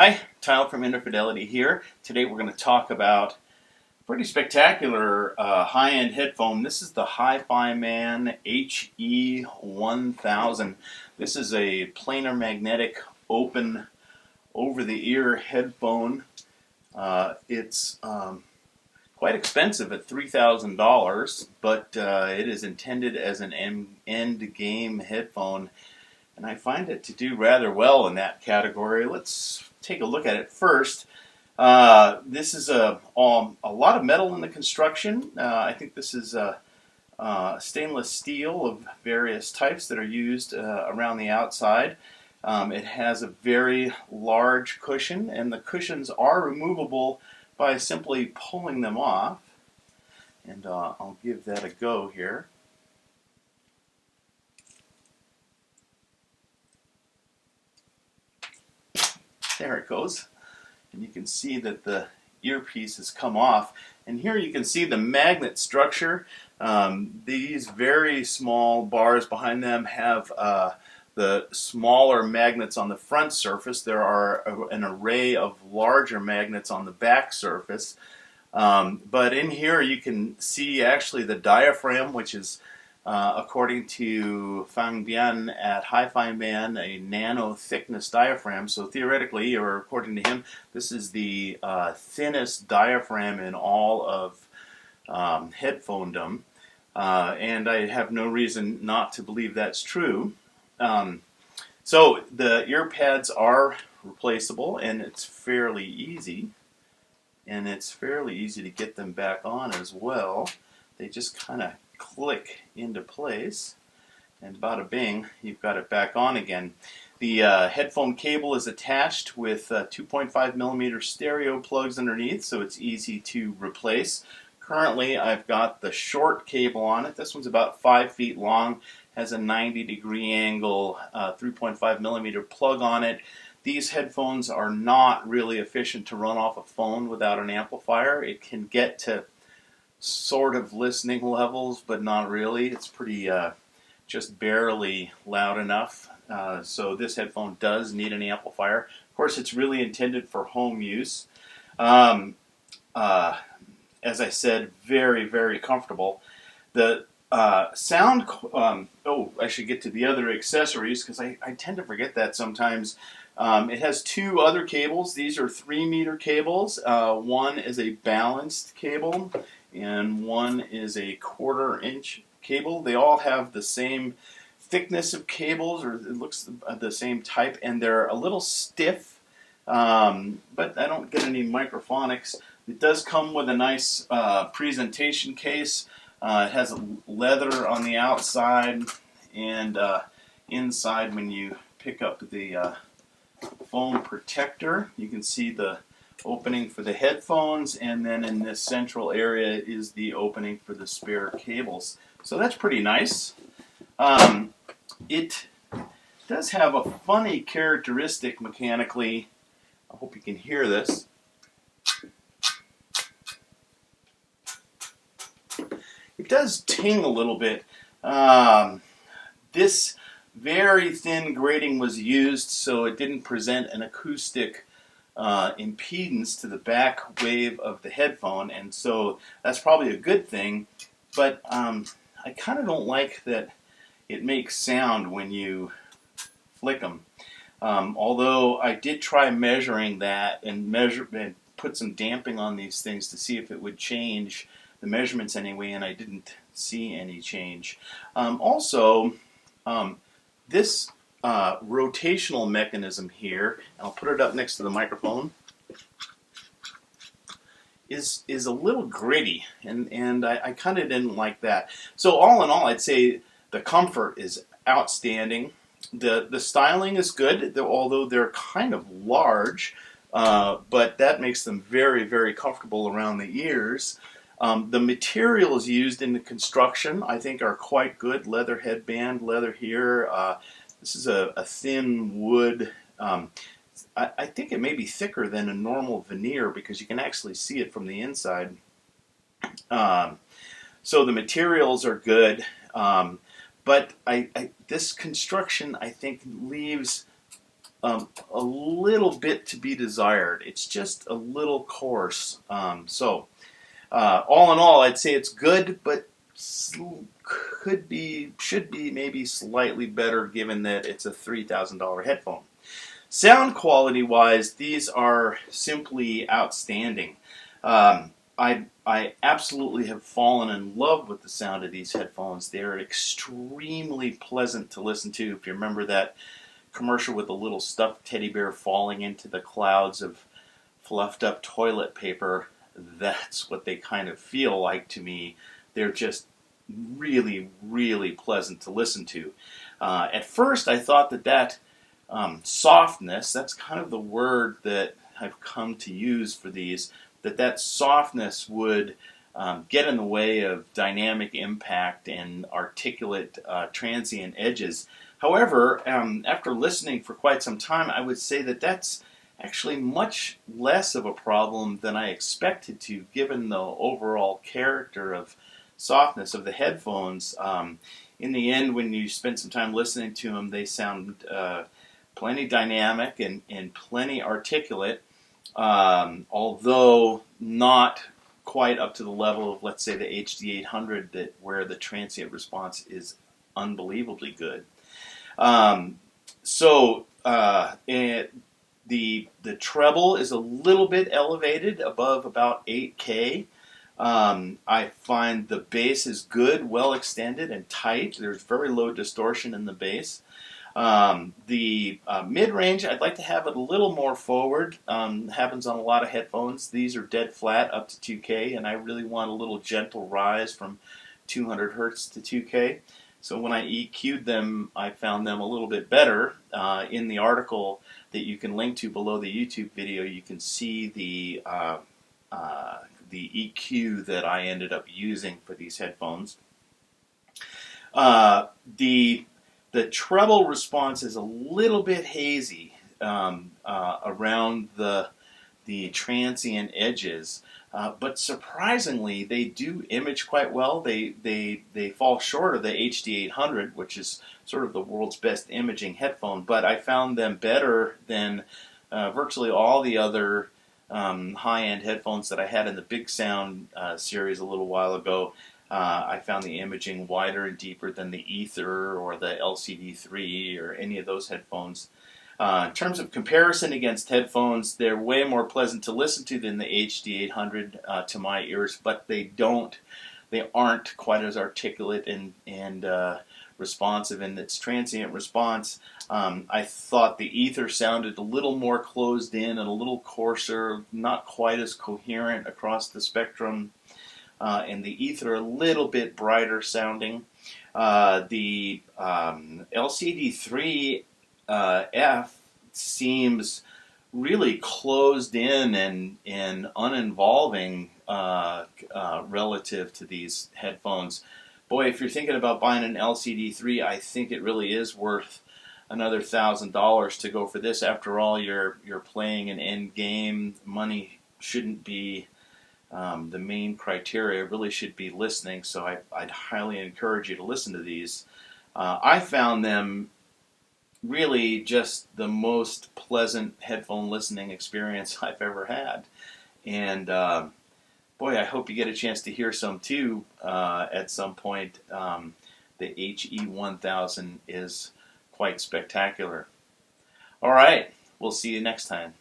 Hi, Tyler from Infidelity here. Today we're going to talk about a pretty spectacular high-end headphone. This is the HiFiMAN HE1000. This is a planar magnetic open over-the-ear headphone. It's quite expensive at $3,000, but it is intended as an end-game headphone, and I find it to do rather well in that category. Let's take a look at it first. This is a lot of metal in the construction. I think this is stainless steel of various types that are used around the outside. It has a very large cushion, and the cushions are removable by simply pulling them off. And I'll give that a go here. There it goes. And you can see that the earpiece has come off. And here you can see the magnet structure. These very small bars behind them have the smaller magnets on the front surface. There are an array of larger magnets on the back surface. But in here you can see actually the diaphragm, which is according to Fang Bian at HiFiMAN, a nano thickness diaphragm. So theoretically, or according to him, this is the thinnest diaphragm in all of headphonedom. And I have no reason not to believe that's true. So the ear pads are replaceable, and it's fairly easy. And it's fairly easy to get them back on as well. They just kind of click into place, and bada bing, you've got it back on again. The headphone cable is attached with 2.5 millimeter stereo plugs underneath, so it's easy to replace. Currently, I've got the short cable on it. This one's about 5 feet long, has a 90-degree angle 3.5 millimeter plug on it. These headphones are not really efficient to run off a phone without an amplifier. It can get to sort of listening levels, but not really. It's pretty just barely loud enough. So this headphone does need an amplifier. Of course, it's really intended for home use. As I said, very, very comfortable. The sound, I should get to the other accessories because I tend to forget that sometimes. It has two other cables. These are 3-meter cables. One is a balanced cable, and one is a 1/4-inch cable. They all have the same thickness of cables, or it looks the same type, and they're a little stiff, but I don't get any microphonics. It does come with a nice presentation case. It has leather on the outside, and inside when you pick up the foam protector, you can see the opening for the headphones, and then in this central area is the opening for the spare cables. So that's pretty nice. It does have a funny characteristic mechanically. I hope you can hear this. It does ting a little bit. This very thin grating was used so it didn't present an acoustic impedance to the back wave of the headphone, and so that's probably a good thing, but I kind of don't like that it makes sound when you flick them. Although I did try measuring that and put some damping on these things to see if it would change the measurements anyway, and I didn't see any change. This rotational mechanism here, and I'll put it up next to the microphone, is a little gritty, and I kind of didn't like that. So all in all, I'd say the comfort is outstanding. The styling is good, although they're kind of large, but that makes them very, very comfortable around the ears. The materials used in the construction, I think, are quite good. Leather headband, leather here. This is a thin wood. I think it may be thicker than a normal veneer because you can actually see it from the inside. So the materials are good. But this construction, I think, leaves a little bit to be desired. It's just a little coarse. All in all, I'd say it's good, but should be maybe slightly better given that it's a $3,000 headphone. Sound quality wise, these are simply outstanding. I absolutely have fallen in love with the sound of these headphones. They're extremely pleasant to listen to. If you remember that commercial with the little stuffed teddy bear falling into the clouds of fluffed up toilet paper, that's what they kind of feel like to me. They're just really, really pleasant to listen to. At first, I thought that softness, that's kind of the word that I've come to use for these, that softness would get in the way of dynamic impact and articulate transient edges. However, after listening for quite some time, I would say that that's actually much less of a problem than I expected to, given the overall character of softness of the headphones. In the end, when you spend some time listening to them, they sound plenty dynamic and plenty articulate, although not quite up to the level of, let's say, the HE1000, where the transient response is unbelievably good. The treble is a little bit elevated above about 8K. I find the bass is good, well extended and tight. There's very low distortion in the bass. The mid-range, I'd like to have it a little more forward. Happens on a lot of headphones. These are dead flat up to 2K, and I really want a little gentle rise from 200 hertz to 2K. So when I EQ'd them, I found them a little bit better. In the article that you can link to below the YouTube video, you can see the EQ that I ended up using for these headphones. The treble response is a little bit hazy around the transient edges, but surprisingly, they do image quite well. They fall short of the HD800, which is sort of the world's best imaging headphone, but I found them better than virtually all the other high-end headphones that I had in the Big Sound series a little while ago. I found the imaging wider and deeper than the Ether or the LCD3 or any of those headphones. In terms of comparison against headphones, they're way more pleasant to listen to than the HD800 to my ears, but they aren't quite as articulate and responsive in its transient response. I thought the Ether sounded a little more closed in and a little coarser, not quite as coherent across the spectrum. And the Ether a little bit brighter sounding. The LCD3 F seems really closed in and uninvolving relative to these headphones. Boy, if you're thinking about buying an LCD3, I think it really is worth another $1,000 to go for this. After all, you're playing an end game. Money shouldn't be the main criteria. It really should be listening, so I'd highly encourage you to listen to these. I found them really just the most pleasant headphone listening experience I've ever had. And boy, I hope you get a chance to hear some too at some point. The HE1000 is quite spectacular. All right, we'll see you next time.